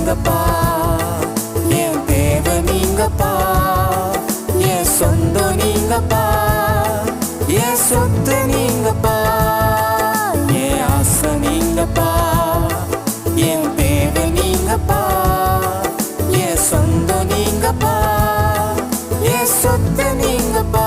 நீங்கப்பா, என் தேவை நீங்கப்பா, என் சொந்தம் நீங்கப்பா, என் சொத்து நீங்கப்பா, என் ஆசை நீங்கப்பா, என் தேவை நீங்கப்பா, என் சொந்தம் நீங்கப்பா, என் சொத்து நீங்கப்பா.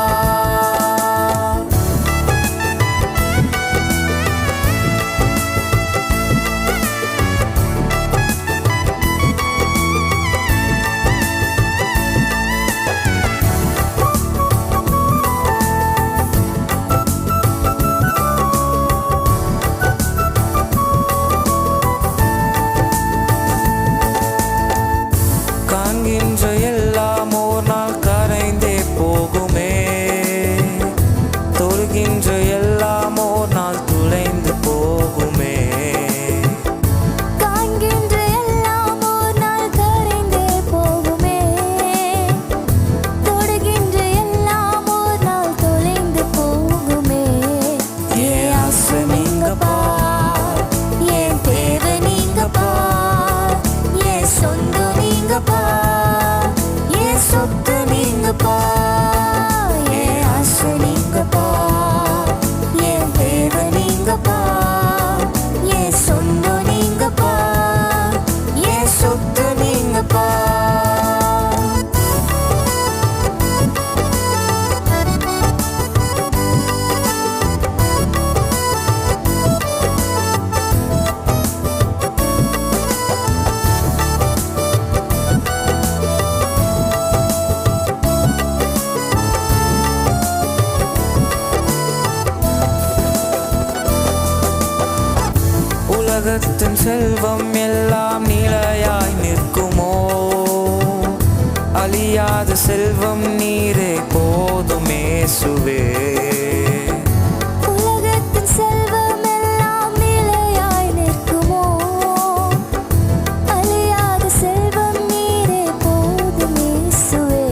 காண்கின்ற எல்லாம் ஓர் நாள் கரைந்தே போகுமே, தொழுகின்ற எல்லாம் ஓர் நாள் துளைந்து போகுமே. காண்கின்ற எல்லாம் ஓர் நாள் கரைந்தே போகுமே, தொடுகின்ற எல்லாம் ஓர் நாள் தொலைந்து போகுமே. என் ஆசை நீங்கப்பா, என் தேவை நீங்கப்பா, என் சொந்தம் நீங்கப்பா, என் சொத்து நீங்கப்பா, என் ஆசை நீங்கப்பா, என் தேவை நீங்கப்பா, என் சொந்தம் நீங்கப்பா, என் சொத்து நீங்கப்பா. உலகத்தின் செல்வம் எல்லாம் நிலையாய் நிற்குமோ, அழியாத செல்வம் நீரே போதும் இயேசுவே. உலகத்தின் செல்வம் எல்லாம் நிலையாய் நிற்குமோ, அழியாத செல்வம் நீரே போதும் இயேசுவே.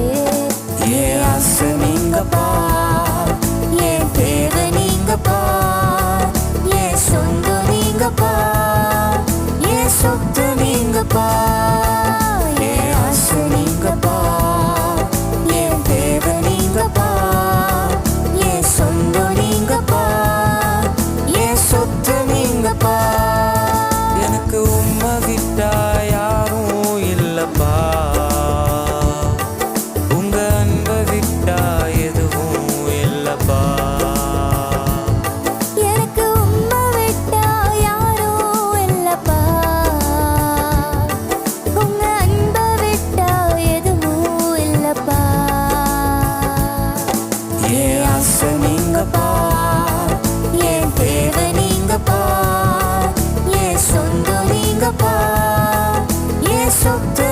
என் ஆசை நீங்கப்பா, என் தேவை நீங்கப்பா, என் சொந்தம் நீங்கப்பா, என் சொத்து நீங்கப்பா, என் ஆசை நீங்கப்பா, என் தேவை நீங்கப்பா, என் சொந்தம் நீங்கப்பா, என் சொத்து நீங்கப்பா. எனக்கு உம்மை விட்டா யாரும் இல்லப்பா, உங்க அன்பை விட்டா எதுவும் இல்லப்பா. எனக்கு உம்மை விட்டா யாரும் இல்லப்பா, உங்க அன்பை விட்டா எதுவும் இல்லப்பா. என் ஆசை நீங்கப்பா, என் தேவை நீங்கப்பா, என் சொந்தம் நீங்கப்பா, என் சொத்து